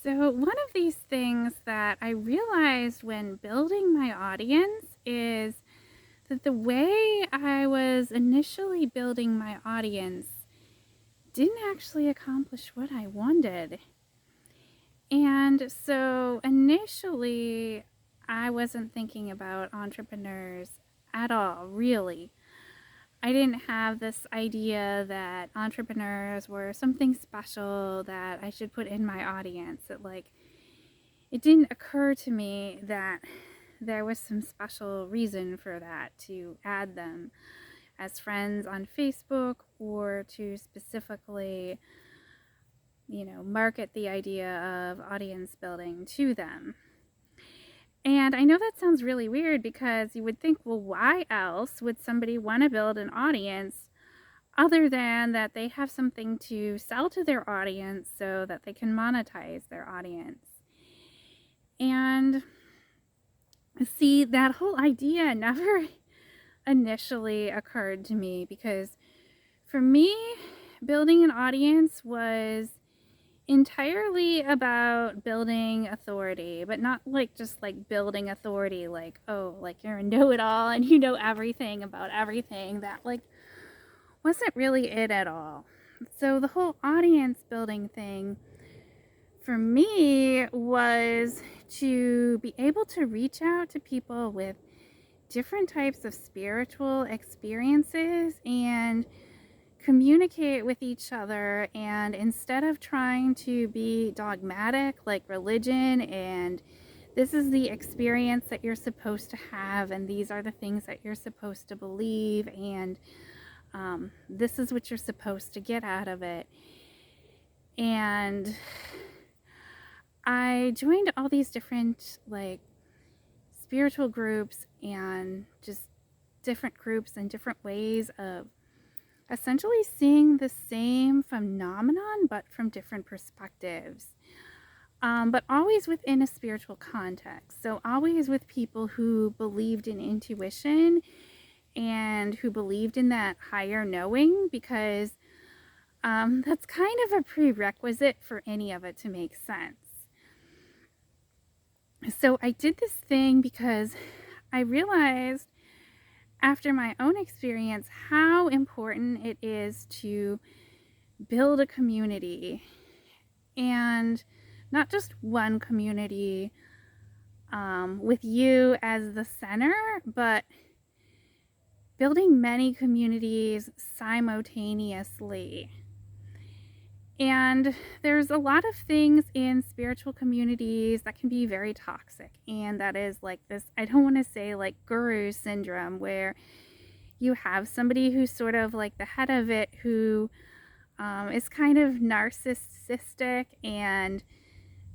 So, one of these things that I realized when building my audience is that the way I was initially building my audience didn't actually accomplish what I wanted. And so, initially, I wasn't thinking about entrepreneurs at all, really. I didn't have this idea that entrepreneurs were something special that I should put in my audience. It didn't occur to me that there was some special reason for that to add them as friends on Facebook or to specifically, market the idea of audience building to them. And I know that sounds really weird because you would think, well, why else would somebody want to build an audience other than that they have something to sell to their audience so that they can monetize their audience? And see, that whole idea never initially occurred to me because for me, building an audience was entirely about building authority, but not just like building authority, like, oh, like you're a know it all and you know everything about everything. That wasn't really it at all. So the whole audience building thing for me was to be able to reach out to people with different types of spiritual experiences and communicate with each other. And instead of trying to be dogmatic like religion and this is the experience that you're supposed to have and these are the things that you're supposed to believe and this is what you're supposed to get out of it. And I joined all these different spiritual groups and just different groups and different ways of essentially seeing the same phenomenon but from different perspectives. But always within a spiritual context. So always with people who believed in intuition and who believed in that higher knowing, because that's kind of a prerequisite for any of it to make sense. So I did this thing because I realized after my own experience how important it is to build a community, and not just one community with you as the center, but building many communities simultaneously. And there's a lot of things in spiritual communities that can be very toxic. And that is like this, I don't want to say like guru syndrome, where you have somebody who's sort of like the head of it who is kind of narcissistic and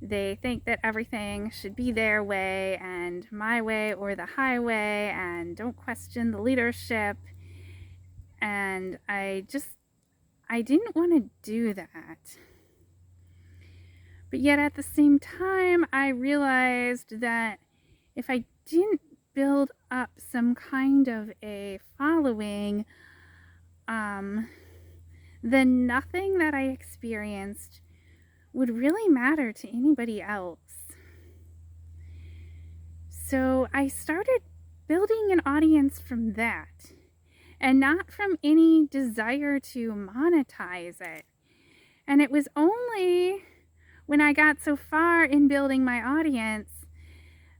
they think that everything should be their way and my way or the highway and don't question the leadership. And I didn't want to do that. But yet at the same time, I realized that if I didn't build up some kind of a following, then nothing that I experienced would really matter to anybody else. So I started building an audience from that, and not from any desire to monetize it. And it was only when I got so far in building my audience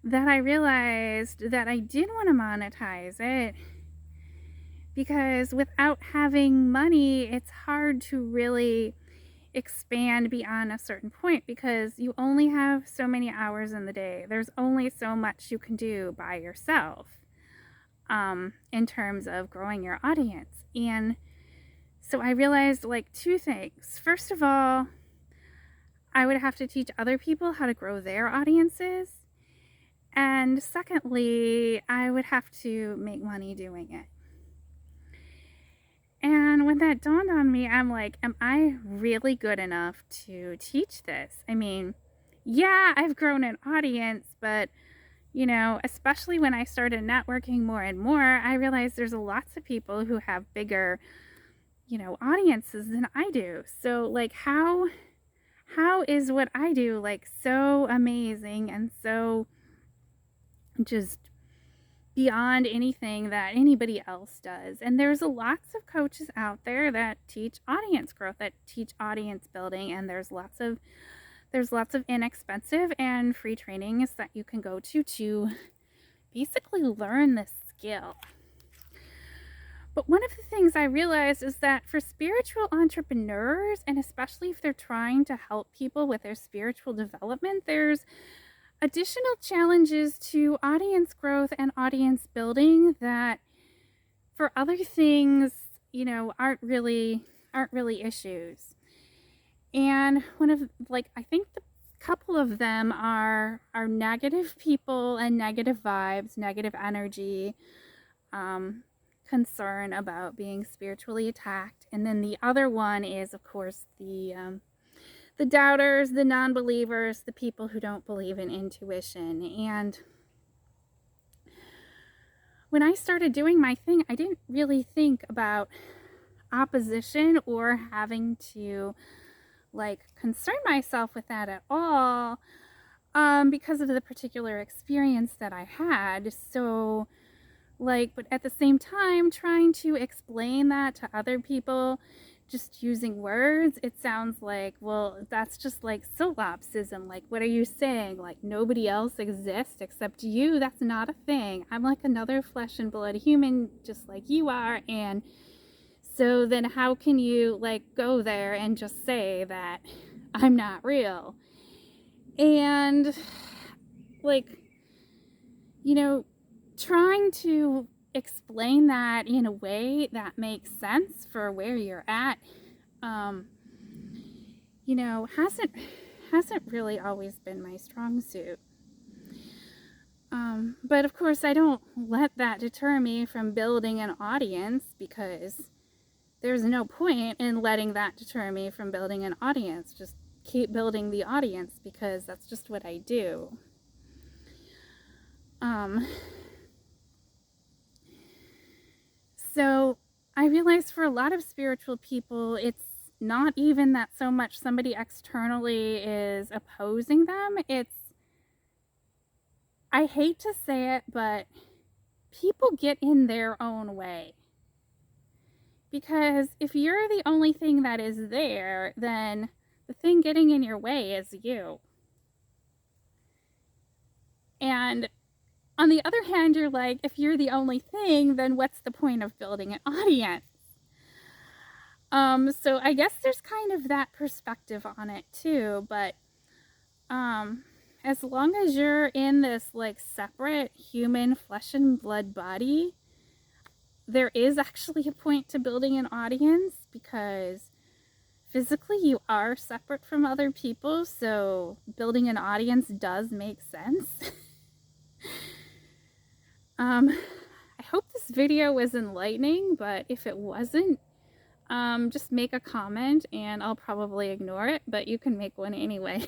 that I realized that I did want to monetize it, because without having money, it's hard to really expand beyond a certain point because you only have so many hours in the day. There's only so much you can do by yourself in terms of growing your audience. And so I realized two things. First of all, I would have to teach other people how to grow their audiences. And secondly, I would have to make money doing it. And when that dawned on me, I'm like, am I really good enough to teach this? I mean, yeah, I've grown an audience, but especially when I started networking more and more, I realized there's lots of people who have bigger, audiences than I do. So how how is what I do like so amazing and so just beyond anything that anybody else does? And there's lots of coaches out there that teach audience growth, that teach audience building, and there's lots of inexpensive and free trainings that you can go to basically learn this skill. But one of the things I realized is that for spiritual entrepreneurs, and especially if they're trying to help people with their spiritual development, there's additional challenges to audience growth and audience building that for other things, aren't really issues. And one of I think the couple of them are negative people and negative vibes, negative energy, concern about being spiritually attacked. And then the other one is, of course, the doubters, the non-believers, the people who don't believe in intuition. And when I started doing my thing, I didn't really think about opposition or having to concern myself with that at all, because of the particular experience that I had. So but at the same time, trying to explain that to other people, just using words, it sounds like, well, that's just solipsism. What are you saying? Nobody else exists except you? That's not a thing. I'm like another flesh and blood human, just like you are. And so then how can you go there and just say that I'm not real? And trying to explain that in a way that makes sense for where you're at, hasn't really always been my strong suit. But of course, I don't let that deter me from building an audience, because there's no point in letting that deter me from building an audience. Just keep building the audience, because that's just what I do. So I realize for a lot of spiritual people, it's not even that so much somebody externally is opposing them. I hate to say it, but people get in their own way. Because if you're the only thing that is there, then the thing getting in your way is you. And on the other hand, you're if you're the only thing, then what's the point of building an audience? So I guess there's kind of that perspective on it too, but as long as you're in this separate human flesh and blood body, there is actually a point to building an audience, because physically you are separate from other people, so building an audience does make sense. I hope this video was enlightening, but if it wasn't, just make a comment and I'll probably ignore it, but you can make one anyway.